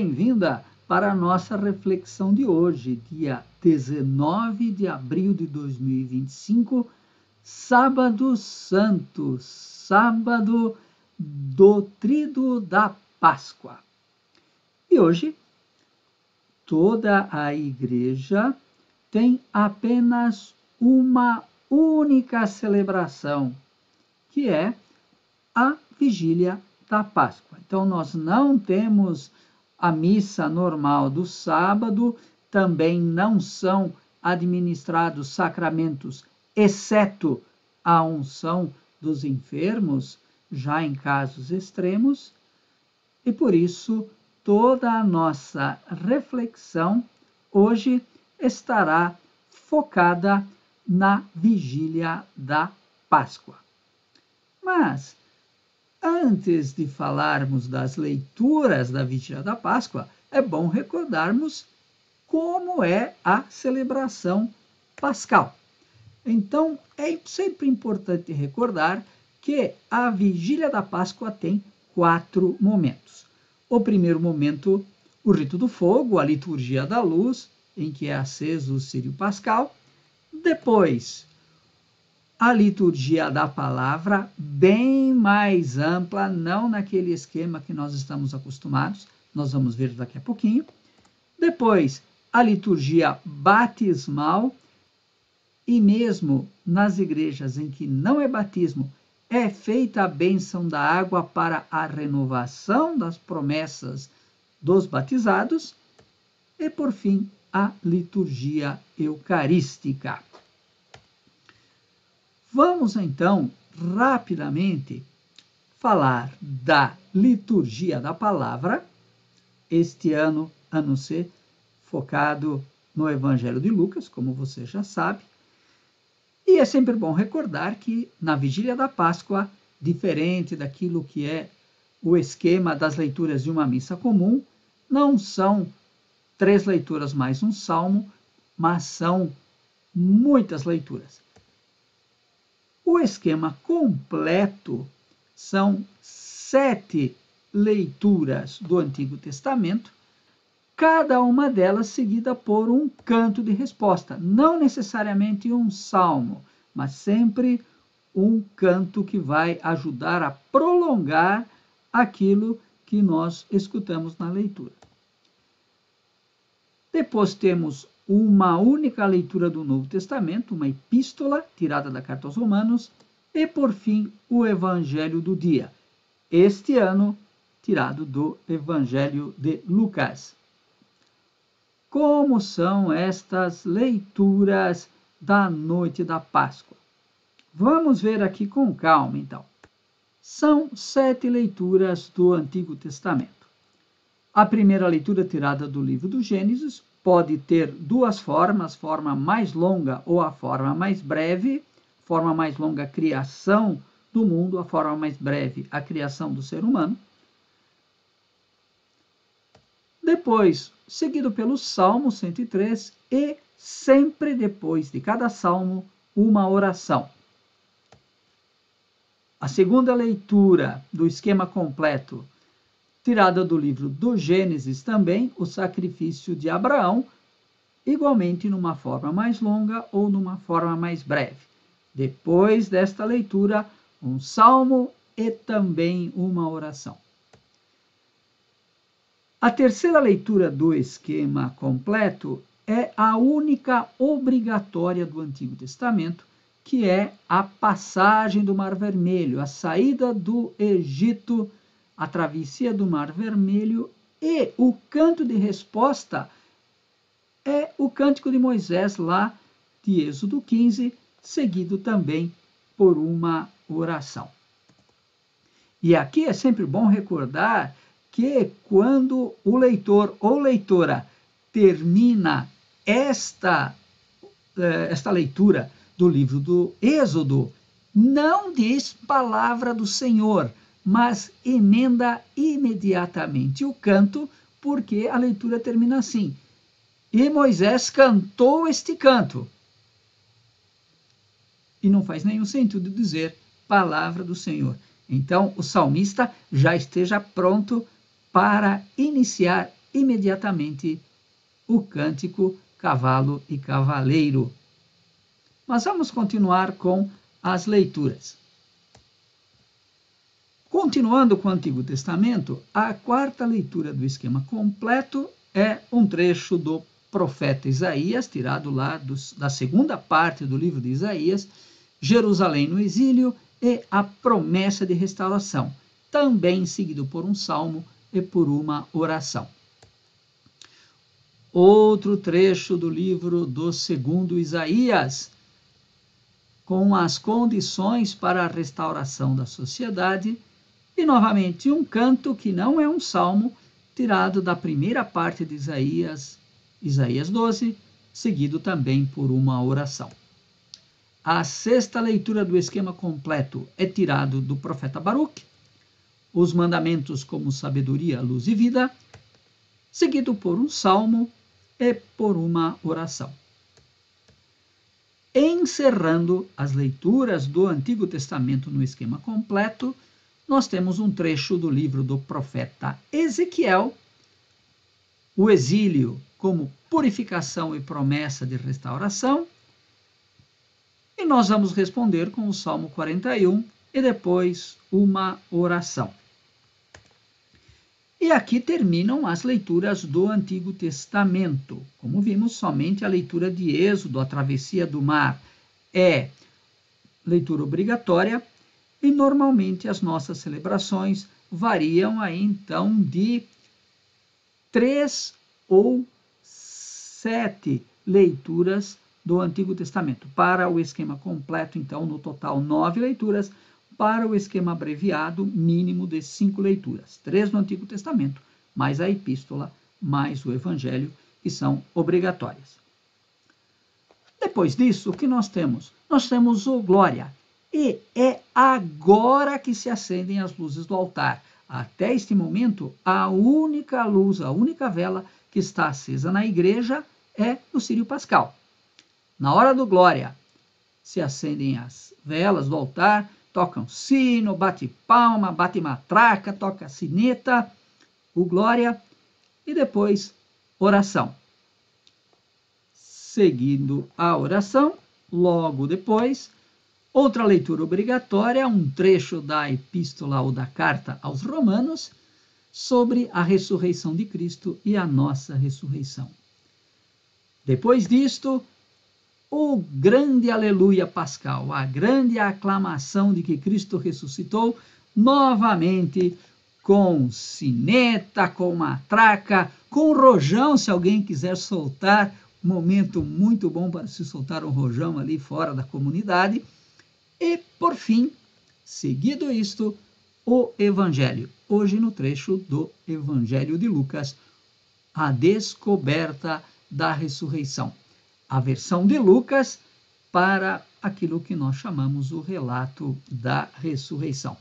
bem-vinda para a nossa reflexão de hoje, dia 19 de abril de 2025, Sábado Santo, sábado do Tríduo da Páscoa. E hoje, toda a igreja tem apenas uma única celebração, que é a Vigília da Páscoa. Então, nós não temos a missa normal do sábado, também não são administrados sacramentos, exceto a unção dos enfermos, já em casos extremos, e por isso toda a nossa reflexão hoje estará focada na Vigília da Páscoa. Mas, antes de falarmos das leituras da Vigília da Páscoa, é bom recordarmos como é a celebração pascal. Então, é sempre importante recordar que a Vigília da Páscoa tem 4 momentos. O primeiro momento, o rito do fogo, a liturgia da luz, em que é aceso o círio pascal. Depois, a liturgia da palavra, bem mais ampla, não naquele esquema que nós estamos acostumados, nós vamos ver daqui a pouquinho. Depois, a liturgia batismal, e mesmo nas igrejas em que não é batismo, é feita a bênção da água para a renovação das promessas dos batizados. E, por fim, a liturgia eucarística. Vamos, então, rapidamente falar da liturgia da palavra, este ano C, focado no Evangelho de Lucas, como você já sabe. E é sempre bom recordar que na Vigília da Páscoa, diferente daquilo que é o esquema das leituras de uma missa comum, não são 3 leituras mais um salmo, mas são muitas leituras. O esquema completo são 7 leituras do Antigo Testamento, cada uma delas seguida por um canto de resposta, não necessariamente um salmo, mas sempre um canto que vai ajudar a prolongar aquilo que nós escutamos na leitura. Depois temos uma única leitura do Novo Testamento, uma epístola tirada da Carta aos Romanos, e, por fim, o Evangelho do dia, este ano tirado do Evangelho de Lucas. Como são estas leituras da noite da Páscoa? Vamos ver aqui com calma, então. São 7 leituras do Antigo Testamento. A primeira leitura tirada do livro do Gênesis pode ter 2 formas, forma mais longa ou a forma mais breve. Forma mais longa, a criação do mundo, a forma mais breve, a criação do ser humano. Depois, seguido pelo Salmo 103 e sempre depois de cada salmo, uma oração. A segunda leitura do esquema completo, tirada do livro do Gênesis também, o sacrifício de Abraão, igualmente numa forma mais longa ou numa forma mais breve. Depois desta leitura, um salmo e também uma oração. A terceira leitura do esquema completo é a única obrigatória do Antigo Testamento, que é a passagem do Mar Vermelho, a saída do Egito, a travessia do Mar Vermelho, e o canto de resposta é o Cântico de Moisés, lá de Êxodo 15, seguido também por uma oração. E aqui é sempre bom recordar que quando o leitor ou leitora termina esta leitura do livro do Êxodo, não diz palavra do Senhor, mas emenda imediatamente o canto, porque a leitura termina assim: e Moisés cantou este canto. E não faz nenhum sentido dizer palavra do Senhor. Então, o salmista já esteja pronto para iniciar imediatamente o cântico Cavalo e Cavaleiro. Mas vamos continuar com as leituras. Continuando com o Antigo Testamento, a quarta leitura do esquema completo é um trecho do profeta Isaías, tirado lá da segunda parte do livro de Isaías, Jerusalém no exílio e a promessa de restauração, também seguido por um salmo e por uma oração. Outro trecho do livro do segundo Isaías, com as condições para a restauração da sociedade, e novamente um canto que não é um salmo, tirado da primeira parte de Isaías, Isaías 12, seguido também por uma oração. A sexta leitura do esquema completo é tirado do profeta Baruque, os mandamentos como sabedoria, luz e vida, seguido por um salmo e por uma oração. Encerrando as leituras do Antigo Testamento no esquema completo, nós temos um trecho do livro do profeta Ezequiel, o exílio como purificação e promessa de restauração, e nós vamos responder com o Salmo 41 e depois uma oração. E aqui terminam as leituras do Antigo Testamento. Como vimos, somente a leitura de Êxodo, a travessia do mar, é leitura obrigatória, e normalmente as nossas celebrações variam aí então de 3 ou 7 leituras do Antigo Testamento. Para o esquema completo, então, no total 9 leituras, para o esquema abreviado, mínimo de 5 leituras. 3 no Antigo Testamento, mais a epístola, mais o evangelho, que são obrigatórias. Depois disso, o que nós temos? Nós temos o Glória. E é agora que se acendem as luzes do altar. Até este momento, a única luz, a única vela que está acesa na igreja é o Círio Pascal. Na hora do Glória, se acendem as velas do altar, tocam sino, bate palma, bate matraca, toca sineta, o Glória, e depois oração. Seguindo a oração, logo depois, outra leitura obrigatória, um trecho da epístola ou da carta aos Romanos, sobre a ressurreição de Cristo e a nossa ressurreição. Depois disto, o grande aleluia pascal, a grande aclamação de que Cristo ressuscitou, novamente com sineta, com matraca, com rojão, se alguém quiser soltar, momento muito bom para se soltar um rojão ali fora da comunidade. E, por fim, seguido isto, o Evangelho. Hoje no trecho do Evangelho de Lucas, a descoberta da ressurreição. A versão de Lucas para aquilo que nós chamamos o relato da ressurreição.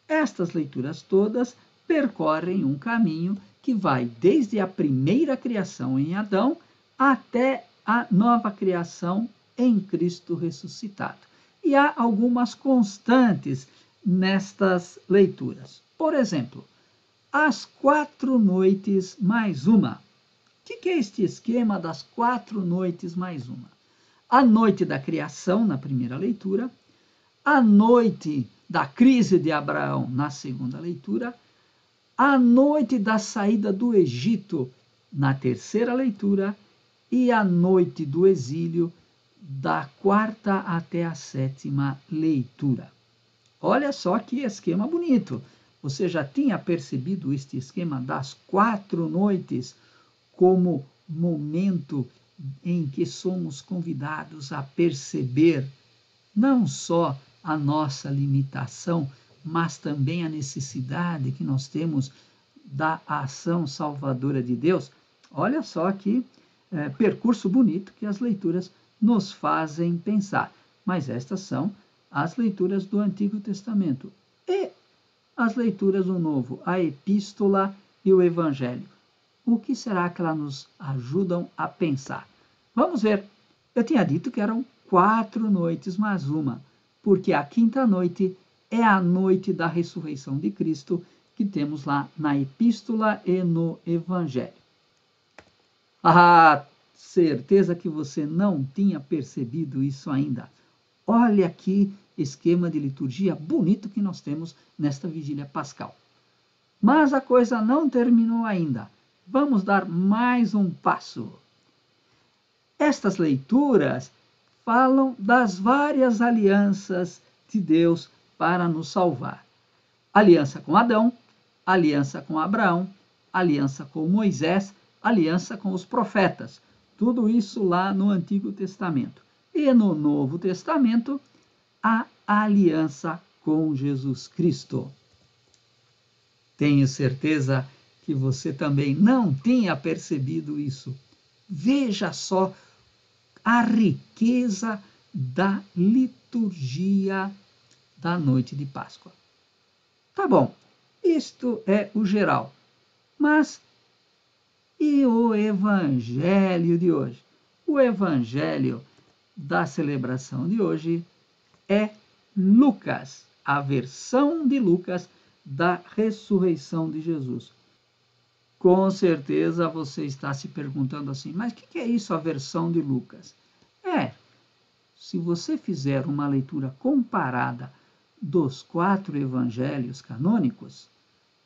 Estas leituras todas percorrem um caminho que vai desde a primeira criação em Adão até a nova criação em Cristo ressuscitado. E há algumas constantes nestas leituras. Por exemplo, as 4 noites mais uma. O que é este esquema das 4 noites mais uma? A noite da criação, na primeira leitura, a noite da crise de Abraão, na segunda leitura, a noite da saída do Egito, na terceira leitura, e a noite do exílio, da 4ª até a 7ª leitura. Olha só que esquema bonito. Você já tinha percebido este esquema das 4 noites como momento em que somos convidados a perceber não só a nossa limitação, mas também a necessidade que nós temos da ação salvadora de Deus? Olha só que percurso bonito que as leituras nos fazem pensar. Mas estas são as leituras do Antigo Testamento. E as leituras do Novo, a Epístola e o Evangelho. O que será que elas nos ajudam a pensar? Vamos ver. Eu tinha dito que eram 4 noites mais uma, porque a 5ª noite é a noite da ressurreição de Cristo que temos lá na epístola e no evangelho. Ah, certeza que você não tinha percebido isso ainda. Olha aqui esquema de liturgia bonito que nós temos nesta vigília pascal. Mas a coisa não terminou ainda. Vamos dar mais um passo. Estas leituras falam das várias alianças de Deus para nos salvar. Aliança com Adão, aliança com Abraão, aliança com Moisés, aliança com os profetas. Tudo isso lá no Antigo Testamento. E no Novo Testamento, a aliança com Jesus Cristo. Tenho certeza que você também não tinha percebido isso. Veja só a riqueza da liturgia da noite de Páscoa. Tá bom, isto é o geral. Mas e o evangelho de hoje? O evangelho da celebração de hoje é Lucas, a versão de Lucas da ressurreição de Jesus. Com certeza você está se perguntando assim, mas o que é isso, a versão de Lucas? Se você fizer uma leitura comparada dos 4 evangelhos canônicos,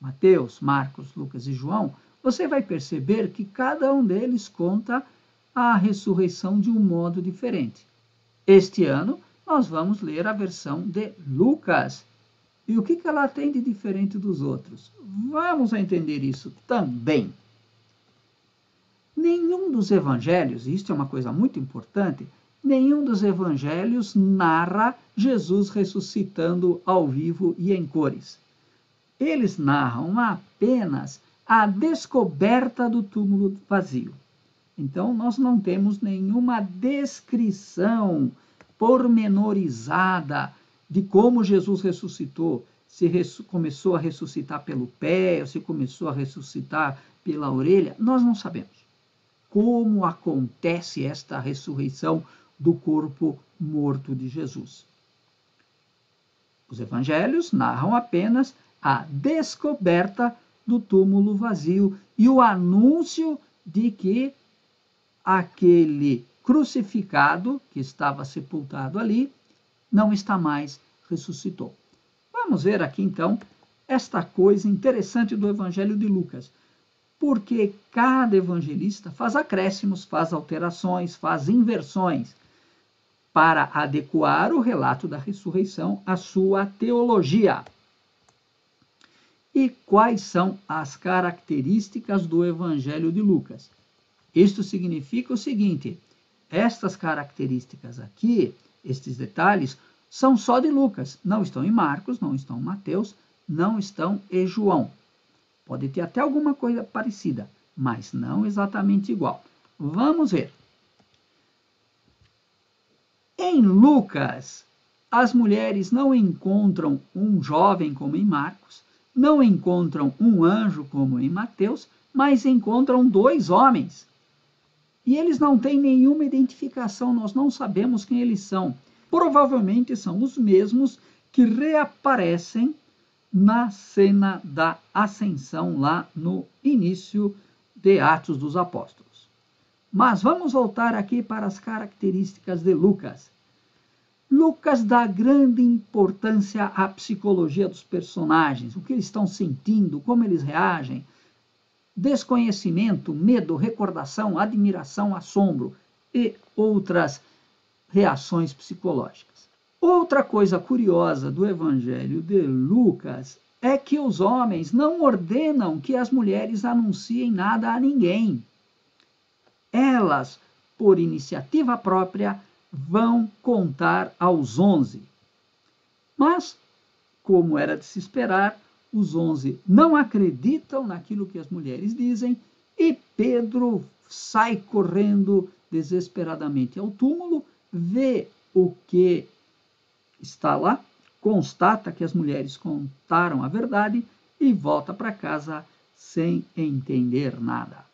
Mateus, Marcos, Lucas e João, você vai perceber que cada um deles conta a ressurreição de um modo diferente. Este ano, nós vamos ler a versão de Lucas. E o que ela tem de diferente dos outros? Vamos entender isso também. Nenhum dos evangelhos, e isto é uma coisa muito importante, nenhum dos evangelhos narra Jesus ressuscitando ao vivo e em cores. Eles narram apenas a descoberta do túmulo vazio. Então, nós não temos nenhuma descrição pormenorizada de como Jesus ressuscitou, se começou a ressuscitar pelo pé, ou se começou a ressuscitar pela orelha, nós não sabemos. Como acontece esta ressurreição do corpo morto de Jesus? Os evangelhos narram apenas a descoberta do túmulo vazio e o anúncio de que aquele crucificado que estava sepultado ali não está mais, ressuscitou. Vamos ver aqui então esta coisa interessante do Evangelho de Lucas, porque cada evangelista faz acréscimos, faz alterações, faz inversões para adequar o relato da ressurreição à sua teologia. E quais são as características do Evangelho de Lucas? Isto significa o seguinte: estas características aqui, estes detalhes, são só de Lucas, não estão em Marcos, não estão em Mateus, não estão em João. Pode ter até alguma coisa parecida, mas não exatamente igual. Vamos ver. Em Lucas, as mulheres não encontram um jovem como em Marcos, não encontram um anjo como em Mateus, mas encontram 2 homens. E eles não têm nenhuma identificação, nós não sabemos quem eles são. Provavelmente são os mesmos que reaparecem na cena da ascensão lá no início de Atos dos Apóstolos. Mas vamos voltar aqui para as características de Lucas. Lucas dá grande importância à psicologia dos personagens, o que eles estão sentindo, como eles reagem. Desconhecimento, medo, recordação, admiração, assombro e outras reações psicológicas. Outra coisa curiosa do Evangelho de Lucas é que os homens não ordenam que as mulheres anunciem nada a ninguém. Elas, por iniciativa própria, vão contar aos 11. Mas, como era de se esperar, os 11 não acreditam naquilo que as mulheres dizem e Pedro sai correndo desesperadamente ao túmulo, vê o que está lá, constata que as mulheres contaram a verdade e volta para casa sem entender nada.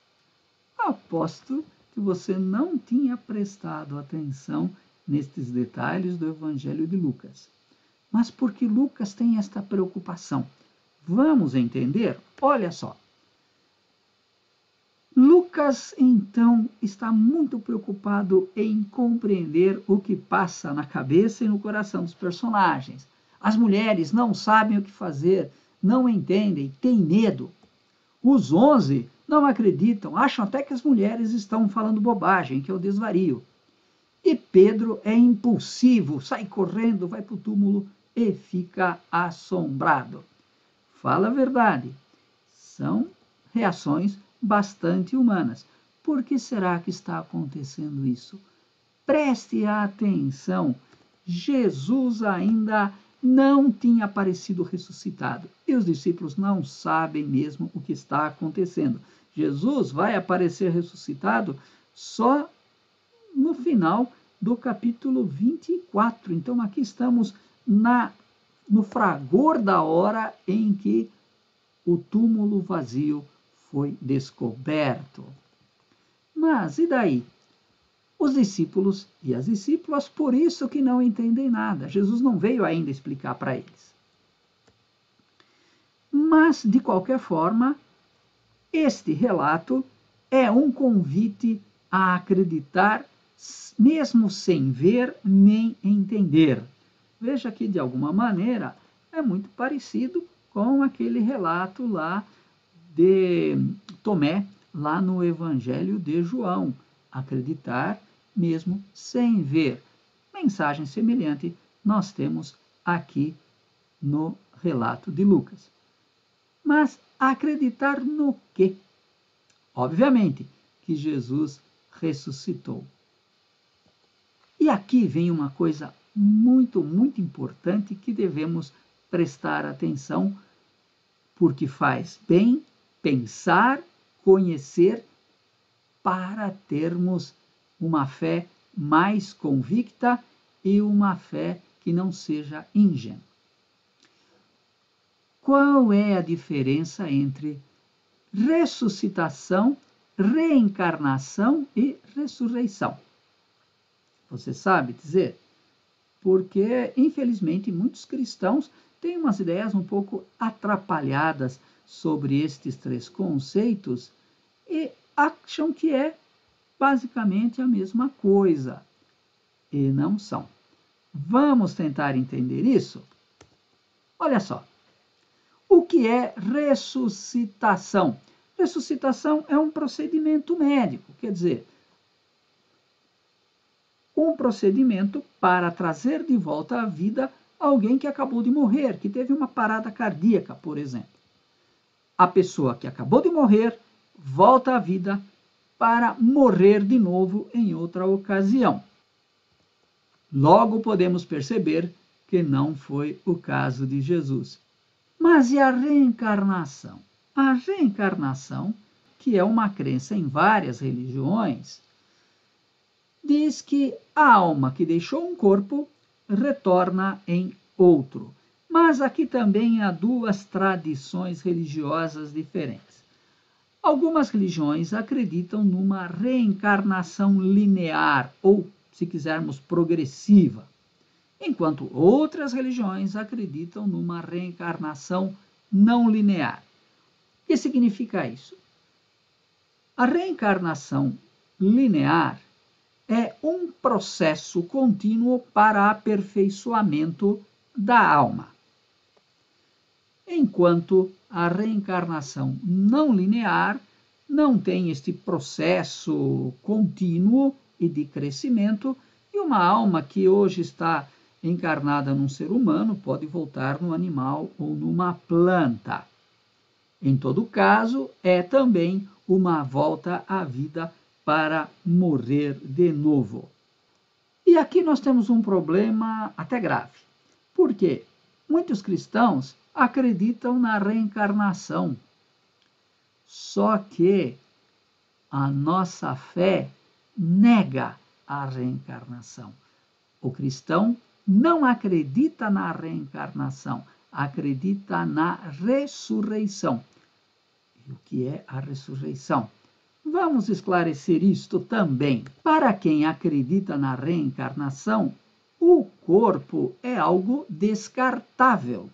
Aposto que você não tinha prestado atenção nestes detalhes do Evangelho de Lucas. Mas por que Lucas tem esta preocupação? Vamos entender? Olha só. Lucas, então, está muito preocupado em compreender o que passa na cabeça e no coração dos personagens. As mulheres não sabem o que fazer, não entendem, têm medo. Os 11 não acreditam, acham até que as mulheres estão falando bobagem, que é o desvario. E Pedro é impulsivo, sai correndo, vai para o túmulo e fica assombrado. Fala a verdade. São reações bastante humanas. Por que será que está acontecendo isso? Preste atenção. Jesus ainda não tinha aparecido ressuscitado. E os discípulos não sabem mesmo o que está acontecendo. Jesus vai aparecer ressuscitado só no final do capítulo 24. Então, aqui estamos no fragor da hora em que o túmulo vazio foi descoberto. Mas e daí? Os discípulos e as discípulas, por isso que não entendem nada. Jesus não veio ainda explicar para eles. Mas, de qualquer forma, este relato é um convite a acreditar, mesmo sem ver nem entender. Veja que, de alguma maneira, é muito parecido com aquele relato lá de Tomé, lá no Evangelho de João. Acreditar mesmo sem ver. Mensagem semelhante nós temos aqui no relato de Lucas. Mas acreditar no quê? Obviamente que Jesus ressuscitou. E aqui vem uma coisa muito, muito importante que devemos prestar atenção, porque faz bem pensar, conhecer, para termos uma fé mais convicta e uma fé que não seja ingênua. Qual é a diferença entre ressuscitação, reencarnação e ressurreição? Você sabe dizer? Porque, infelizmente, muitos cristãos têm umas ideias um pouco atrapalhadas sobre estes três conceitos e acham que é basicamente a mesma coisa. E não são. Vamos tentar entender isso? Olha só. O que é ressuscitação? Ressuscitação é um procedimento médico, quer dizer, um procedimento para trazer de volta à vida alguém que acabou de morrer, que teve uma parada cardíaca, por exemplo. A pessoa que acabou de morrer volta à vida para morrer de novo em outra ocasião. Logo podemos perceber que não foi o caso de Jesus. Mas e a reencarnação? A reencarnação, que é uma crença em várias religiões, diz que a alma que deixou um corpo retorna em outro. Mas aqui também há duas tradições religiosas diferentes. Algumas religiões acreditam numa reencarnação linear, ou, se quisermos, progressiva, enquanto outras religiões acreditam numa reencarnação não linear. O que significa isso? A reencarnação linear é um processo contínuo para aperfeiçoamento da alma, enquanto a reencarnação não linear não tem este processo contínuo e de crescimento, e uma alma que hoje está encarnada num ser humano pode voltar no animal ou numa planta. Em todo caso, é também uma volta à vida para morrer de novo. E aqui nós temos um problema até grave. Por quê? Muitos cristãos acreditam na reencarnação. Só que a nossa fé nega a reencarnação. O cristão não acredita na reencarnação, acredita na ressurreição. E o que é a ressurreição? Vamos esclarecer isto também. Para quem acredita na reencarnação, o corpo é algo descartável.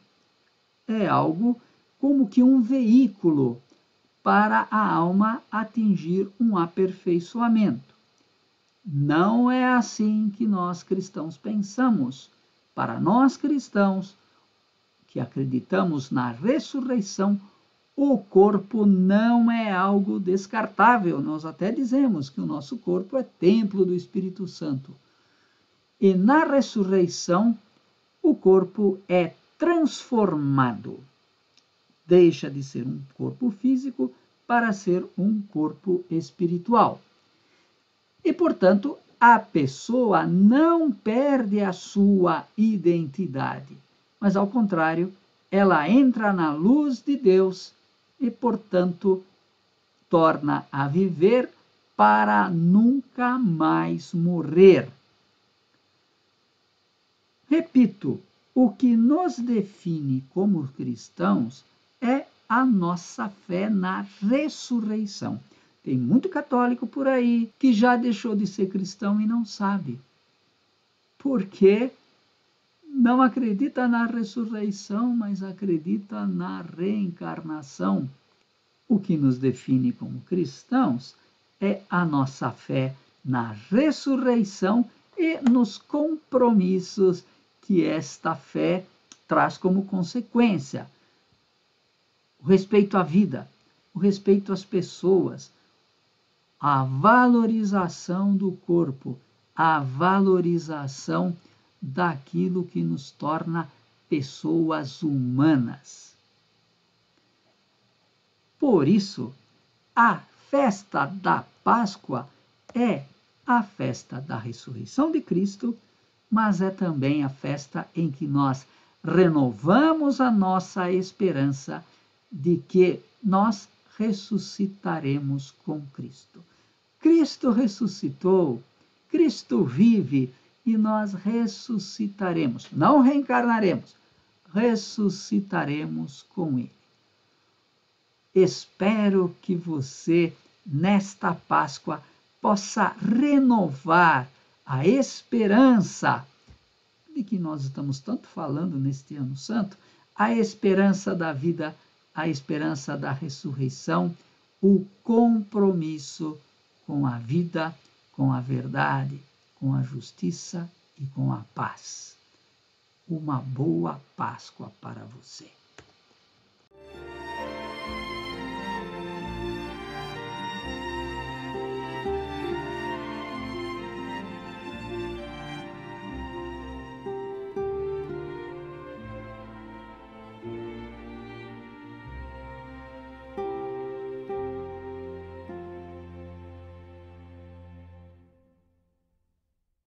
É algo como que um veículo para a alma atingir um aperfeiçoamento. Não é assim que nós cristãos pensamos. Para nós cristãos, que acreditamos na ressurreição, o corpo não é algo descartável. Nós até dizemos que o nosso corpo é templo do Espírito Santo. E na ressurreição, o corpo é transformado. Deixa de ser um corpo físico para ser um corpo espiritual. E, portanto, a pessoa não perde a sua identidade, mas, ao contrário, ela entra na luz de Deus e, portanto, torna a viver para nunca mais morrer. Repito, o que nos define como cristãos é a nossa fé na ressurreição. Tem muito católico por aí que já deixou de ser cristão e não sabe. Porque não acredita na ressurreição, mas acredita na reencarnação. O que nos define como cristãos é a nossa fé na ressurreição e nos compromissos que esta fé traz como consequência. O respeito à vida, o respeito às pessoas, a valorização do corpo, a valorização daquilo que nos torna pessoas humanas. Por isso, a festa da Páscoa é a festa da ressurreição de Cristo, mas é também a festa em que nós renovamos a nossa esperança de que nós ressuscitaremos com Cristo. Cristo ressuscitou, Cristo vive e nós ressuscitaremos. Não reencarnaremos, ressuscitaremos com Ele. Espero que você, nesta Páscoa, possa renovar a esperança de que nós estamos tanto falando neste Ano Santo, a esperança da vida, a esperança da ressurreição, o compromisso com a vida, com a verdade, com a justiça e com a paz. Uma boa Páscoa para você.